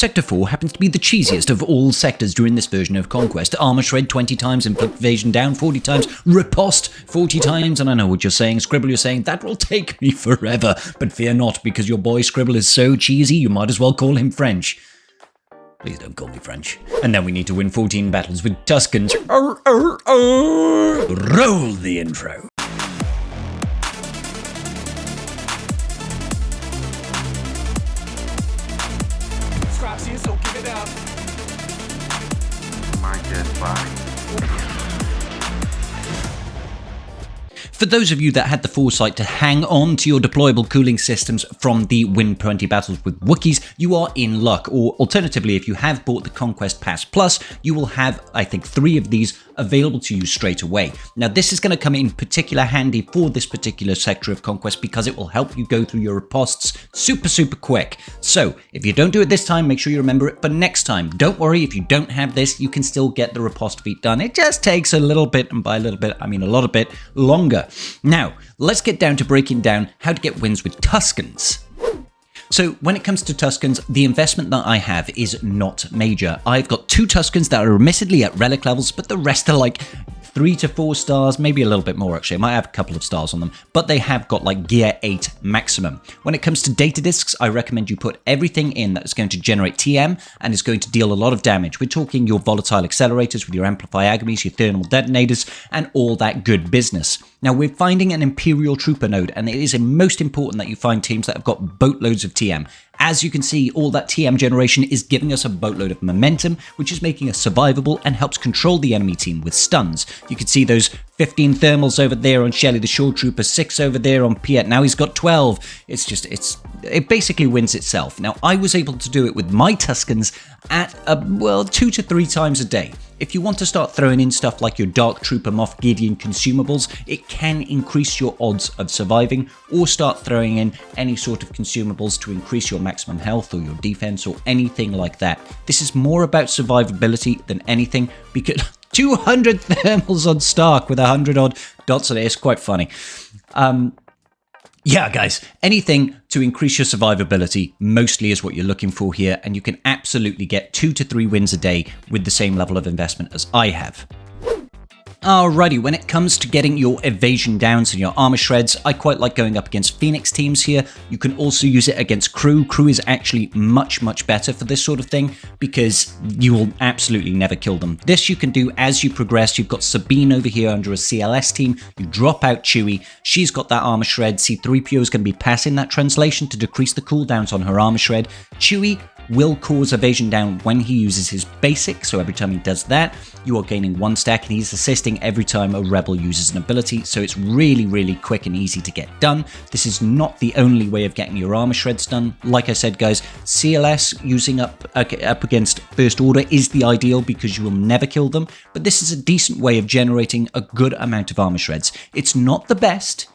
Sector 4 happens to be the cheesiest of all sectors during this version of Conquest. Armor shred 20 times, inflict evasion down 40 times, riposte 40 times, and I know what you're saying, Scribble, you're saying, that will take me forever, but fear not, because your boy Scribble is so cheesy, you might as well call him French. Please don't call me French. And then we need to win 14 battles with Tuskens. Roll the intro. So give it up. My dead body. For those of you that had the foresight to hang on to your deployable cooling systems from the Win 20 battles with Wookiees, you are in luck. Or alternatively, if you have bought the Conquest Pass Plus, you will have, I think, 3 of these available to you straight away. Now, this is going to come in particular handy for this particular sector of Conquest because it will help you go through your ripostes super quick. So, if you don't do it this time, make sure you remember it for next time. Don't worry, if you don't have this, you can still get the riposte feat done. It just takes a little bit, and by a little bit, I mean a lot of bit, longer. Now, let's get down to breaking down how to get wins with Tuskens. So when it comes to Tuskens, the investment that I have is not major. I've got 2 Tuskens that are admittedly at relic levels, but the rest are like 3 to 4 stars, maybe a little bit more actually. I might have a couple of stars on them, but they have got like gear 8 maximum. When it comes to data discs, I recommend you put everything in that is going to generate TM and is going to deal a lot of damage. We're talking your volatile accelerators with your amplify agamies, your thermal detonators, and all that good business. Now, we're finding an Imperial Trooper node, and it is most important that you find teams that have got boatloads of TM. As you can see, all that TM generation is giving us a boatload of momentum, which is making us survivable and helps control the enemy team with stuns. You can see those 15 thermals over there on Shelley the Shore Trooper, 6 over there on Piet. Now he's got 12. It basically wins itself. Now, I was able to do it with my Tuskens at, 2 to 3 times a day. If you want to start throwing in stuff like your Dark Trooper Moff Gideon consumables, it can increase your odds of surviving, or start throwing in any sort of consumables to increase your maximum health or your defense or anything like that. This is more about survivability than anything, because 200 thermals on Stark with 100 odd dots on it is quite funny. Yeah, guys, anything to increase your survivability mostly is what you're looking for here, and you can absolutely get 2 to 3 wins a day with the same level of investment as I have. Alrighty, when it comes to getting your evasion downs and your armor shreds, I quite like going up against Phoenix teams here. You can also use it against crew. Crew is actually much better for this sort of thing because you will absolutely never kill them. This you can do as you progress. You've got Sabine over here under a CLS team. You drop out Chewie. She's got that armor shred. C-3PO is going to be passing that translation to decrease the cooldowns on her armor shred. Chewie will cause evasion down when he uses his basic, so every time he does that, you are gaining 1 stack, and he's assisting every time a rebel uses an ability, so it's really quick and easy to get done. This is not the only way of getting your armor shreds done. Like I said, guys, CLS using up against First Order is the ideal because you will never kill them, but this is a decent way of generating a good amount of armor shreds. It's not the best,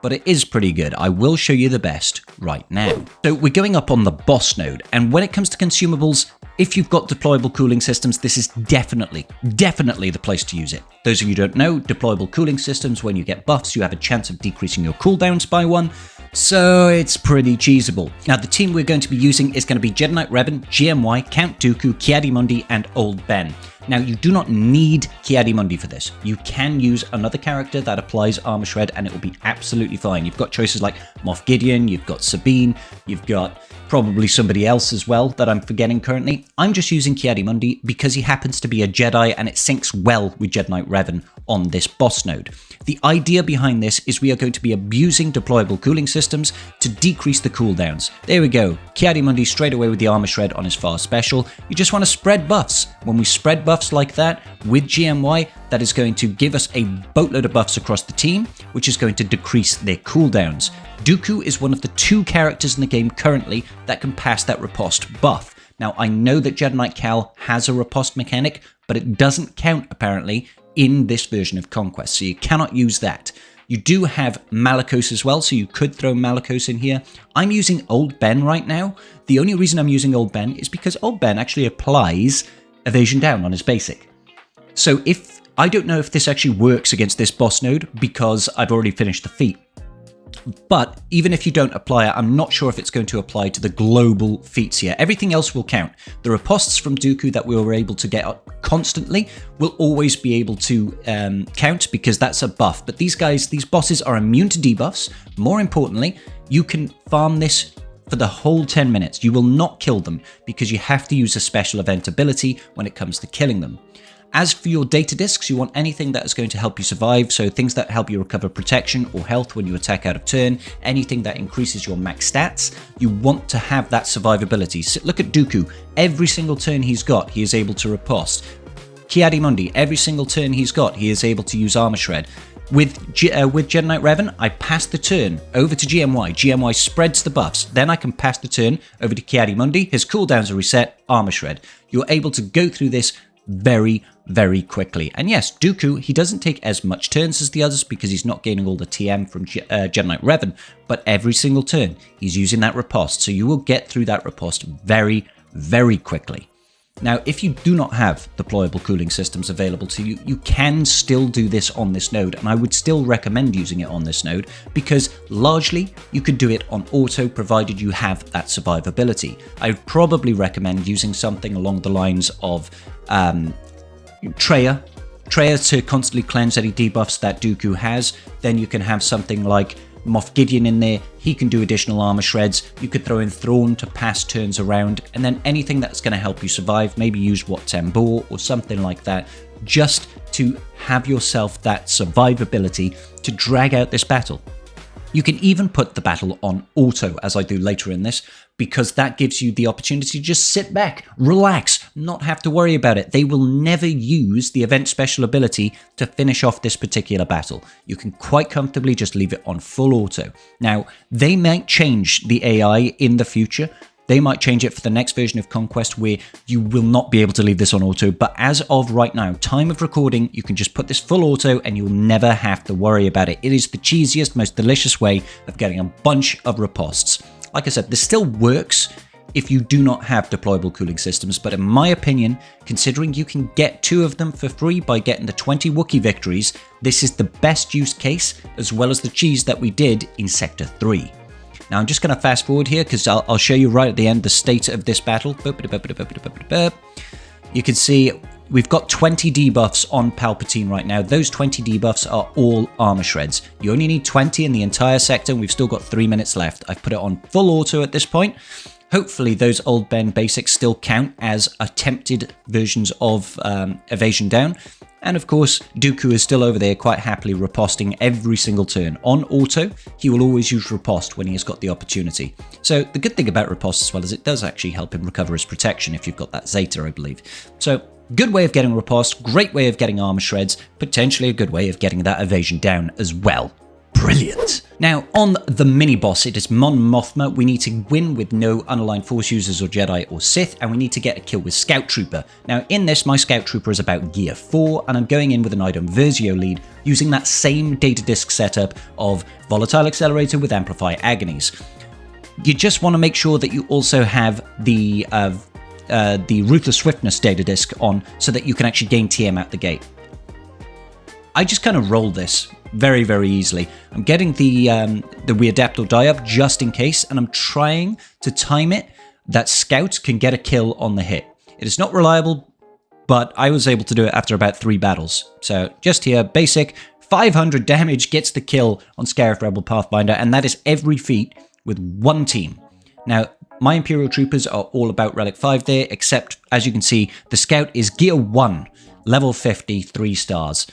but it is pretty good. I will show you the best right now. So we're going up on the boss node, and when it comes to consumables, if you've got deployable cooling systems, this is definitely the place to use it. Those of you who don't know, deployable cooling systems, when you get buffs, you have a chance of decreasing your cooldowns by 1. So it's pretty cheesable. Now, the team we're going to be using is going to be Jedi Knight Revan, GMY, Count Dooku, Ki-Adi-Mundi, and Old Ben. Now, you do not need Ki-Adi-Mundi for this. You can use another character that applies armor shred, and it will be absolutely fine. You've got choices like Moff Gideon, you've got Sabine, you've got probably somebody else as well that I'm forgetting currently. I'm just using Ki-Adi-Mundi because he happens to be a Jedi, and it syncs well with Jedi Knight Revan on this boss node. The idea behind this is we are going to be abusing deployable cooling systems to decrease the cooldowns. There we go. Ki-Adi-Mundi straight away with the armor shred on his fast special. You just want to spread buffs. When we spread buffs like that with GMY, that is going to give us a boatload of buffs across the team, which is going to decrease their cooldowns. Dooku is one of the 2 characters in the game currently that can pass that riposte buff. Now, I know that Jedi Knight Cal has a riposte mechanic, but it doesn't count apparently in this version of Conquest, so you cannot use that. You do have Malicos as well, so you could throw Malicos in here. I'm using Old Ben right now. The only reason I'm using Old Ben is because Old Ben actually applies evasion down on his basic. So I don't know if this actually works against this boss node because I've already finished the feat. But even if you don't apply it, I'm not sure if it's going to apply to the global feats here. Everything else will count. The ripostes from Dooku that we were able to get constantly will always be able to count because that's a buff. But these bosses are immune to debuffs. More importantly, you can farm this for the whole 10 minutes. You will not kill them because you have to use a special event ability when it comes to killing them. As for your data discs, you want anything that is going to help you survive, so things that help you recover protection or health when you attack out of turn, anything that increases your max stats, you want to have that survivability. So look at Dooku, every single turn he's got, he is able to riposte. Ki-Adi-Mundi, every single turn he's got, he is able to use Armor Shred. With Jedi Knight Revan, I pass the turn over to GMY. GMY spreads the buffs. Then I can pass the turn over to Ki-Adi-Mundi. His cooldowns are reset, Armor Shred. You're able to go through this very, very quickly. And yes, Dooku, he doesn't take as much turns as the others because he's not gaining all the TM from Jedi Knight Revan, but every single turn he's using that riposte, so you will get through that riposte very, very quickly. Now, if you do not have deployable cooling systems available to you, you can still do this on this node, and I would still recommend using it on this node because largely you could do it on auto provided you have that survivability. I would probably recommend using something along the lines of Treya to constantly cleanse any debuffs that Dooku has. Then you can have something like Moff Gideon in there, he can do additional armor shreds. You could throw in Thrawn to pass turns around, and then anything that's going to help you survive, maybe use Wat Tambor or something like that, just to have yourself that survivability to drag out this battle. You can even put the battle on auto, as I do later in this, because that gives you the opportunity to just sit back, relax, not have to worry about it. They will never use the event special ability to finish off this particular battle. You can quite comfortably just leave it on full auto. Now, they might change the AI in the future. They might change it for the next version of Conquest where you will not be able to leave this on auto, but as of right now, time of recording, you can just put this full auto and you'll never have to worry about it. It is the cheesiest, most delicious way of getting a bunch of ripostes. Like I said, this still works if you do not have deployable cooling systems, but in my opinion, considering you can get 2 of them for free by getting the 20 Wookiee victories, this is the best use case, as well as the cheese that we did in Sector 3. Now I'm just going to fast forward here because I'll show you right at the end the state of this battle. You can see we've got 20 debuffs on Palpatine right now. Those 20 debuffs are all armor shreds. You only need 20 in the entire sector, and we've still got 3 minutes left. I've put it on full auto at this point. Hopefully those old Ben basics still count as attempted versions of Evasion down. And of course, Dooku is still over there quite happily riposting every single turn. On auto, he will always use riposte when he has got the opportunity. So the good thing about riposte as well is it does actually help him recover his protection if you've got that Zeta, I believe. So good way of getting riposte, great way of getting armor shreds, potentially a good way of getting that evasion down as well. Brilliant. Now, on the mini-boss, it is Mon Mothma. We need to win with no unaligned Force users or Jedi or Sith, and we need to get a kill with Scout Trooper. Now, in this, my Scout Trooper is about Gear 4, and I'm going in with an item Versio lead, using that same data disk setup of Volatile Accelerator with Amplify Agonies. You just want to make sure that you also have the Ruthless Swiftness data disk on, so that you can actually gain TM out the gate. I just kind of roll this very, very easily. I'm getting the Readapt or Die up just in case, and I'm trying to time it that Scout can get a kill on the hit. It is not reliable, but I was able to do it after about 3 battles. So just here, basic, 500 damage gets the kill on Xaereth Rebel Pathfinder, and that is every feat with 1 team. Now, my Imperial Troopers are all about Relic 5 there, except, as you can see, the Scout is Gear 1, level 50, 3 stars.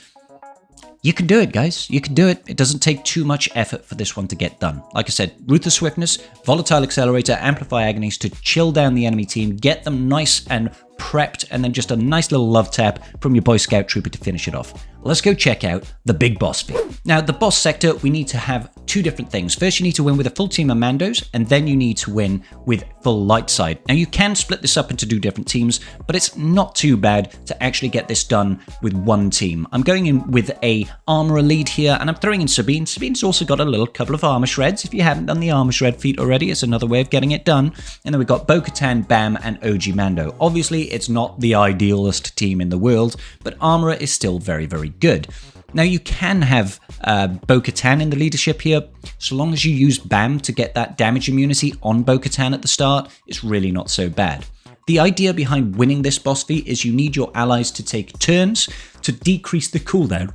You can do it, guys. You can do it. It doesn't take too much effort for this one to get done. Like I said, Ruthless Swiftness, Volatile Accelerator, Amplify Agonies to chill down the enemy team, get them nice and prepped, and then just a nice little love tap from your Boy Scout Trooper to finish it off. Let's go check out the big boss feat. Now, the boss sector, we need to have 2 different things. First, you need to win with a full team of Mandos, and then you need to win with full light side. Now, you can split this up into 2 different teams, but it's not too bad to actually get this done with 1 team. I'm going in with a armorer lead here, and I'm throwing in Sabine. Sabine's also got a little couple of armor shreds. If you haven't done the armor shred feat already, it's another way of getting it done. And then we've got Bo-Katan, Bam, and OG Mando. Obviously, it's not the idealist team in the world, but armorer is still very, very good. Now, you can have Bo-Katan in the leadership here, so long as you use BAM to get that damage immunity on Bo-Katan at the start, it's really not so bad. The idea behind winning this boss feat is you need your allies to take turns to decrease the cooldown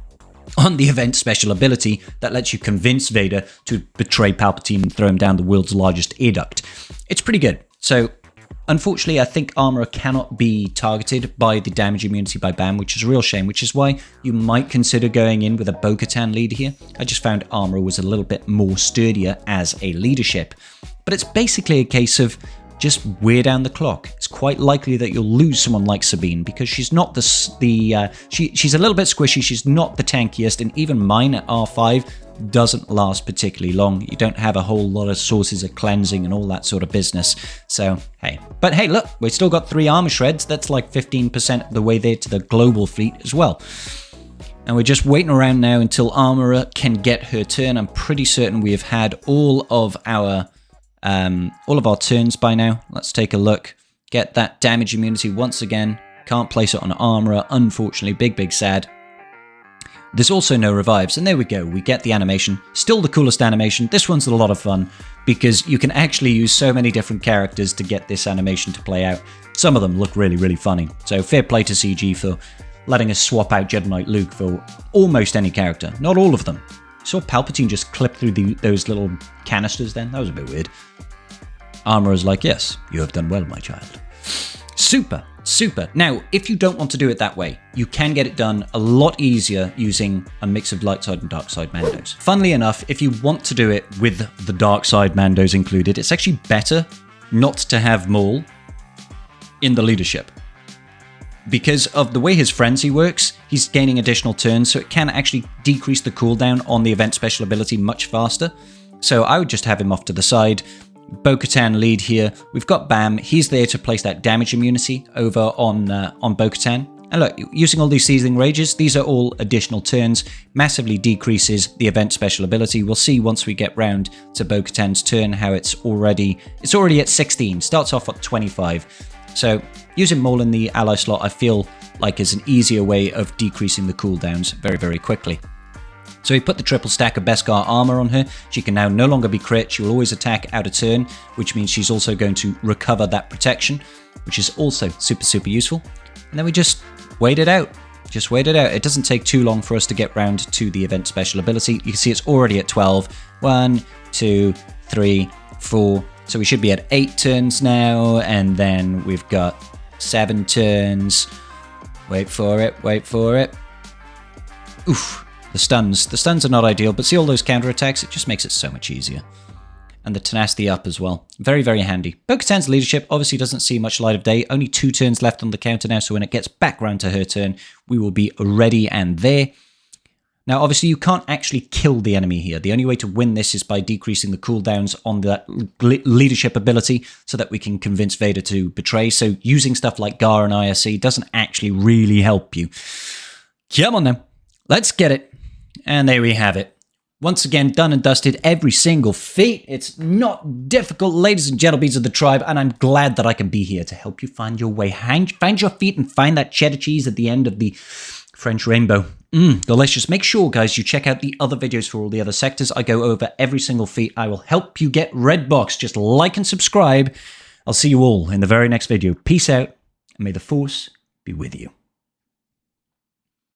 on the event special ability that lets you convince Vader to betray Palpatine and throw him down the world's largest air duct. It's pretty good. So, unfortunately, I think Armorer cannot be targeted by the damage immunity by BAM, which is a real shame, which is why you might consider going in with a Bo-Katan lead here. I just found Armorer was a little bit more sturdier as a leadership. But it's basically a case of just wear down the clock. It's quite likely that you'll lose someone like Sabine because she's not she's a little bit squishy, she's not the tankiest, and even mine at R5 doesn't last particularly long. You don't have a whole lot of sources of cleansing and all that sort of business. So, hey. But hey, look, we've still got 3 armor shreds. That's like 15% of the way there to the global fleet as well. And we're just waiting around now until Armorer can get her turn. I'm pretty certain we have had all of our turns by now. Let's take a look. Get that damage immunity once again. Can't place it on Armorer, unfortunately. Big sad. There's also no revives, and there we go. We get the animation. Still the coolest animation. This one's a lot of fun because you can actually use so many different characters to get this animation to play out. Some of them look really funny. So fair play to CG for letting us swap out Jedi Knight Luke for almost any character. Not all of them. Saw Palpatine just clip through those little canisters then. That was a bit weird. Armorer's like, yes, you have done well, my child. Super. Now, if you don't want to do it that way, you can get it done a lot easier using a mix of light side and dark side Mandos. Funnily enough, if you want to do it with the dark side Mandos included, it's actually better not to have Maul in the leadership. Because of the way his frenzy works, he's gaining additional turns, so it can actually decrease the cooldown on the event special ability much faster. So I would just have him off to the side. Bo-Katan lead here. We've got BAM. He's there to place that damage immunity over on Bo-Katan. And look, using all these Seething Rages, these are all additional turns. Massively decreases the event special ability. We'll see once we get round to Bo-Katan's turn how it's already at 16. Starts off at 25. So using Maul in the ally slot, I feel like is an easier way of decreasing the cooldowns very quickly. So we put the triple stack of Beskar armor on her. She can now no longer be crit. She will always attack out of turn, which means she's also going to recover that protection, which is also super useful. And then we just wait it out. It doesn't take too long for us to get round to the event special ability. You can see it's already at 12. 1, 2, 3, 4. So we should be at 8 turns now, and then we've got 7 turns. Wait for it. Oof. The stuns are not ideal, but see all those counterattacks? It just makes it so much easier. And the tenacity up as well. Very handy. Bo-Katan's leadership obviously doesn't see much light of day. Only 2 turns left on the counter now, so when it gets back round to her turn, we will be ready and there. Now, obviously, you can't actually kill the enemy here. The only way to win this is by decreasing the cooldowns on the leadership ability so that we can convince Vader to betray. So using stuff like Gar and ISC doesn't actually really help you. Come on then. Let's get it. And there we have it. Once again, done and dusted every single feat. It's not difficult, ladies and gentlemen of the tribe, and I'm glad that I can be here to help you find your way. Find your feet and find that cheddar cheese at the end of the French rainbow. Delicious. Make sure, guys, you check out the other videos for all the other sectors. I go over every single feat. I will help you get red box. Just like and subscribe. I'll see you all in the very next video. Peace out, and may the Force be with you.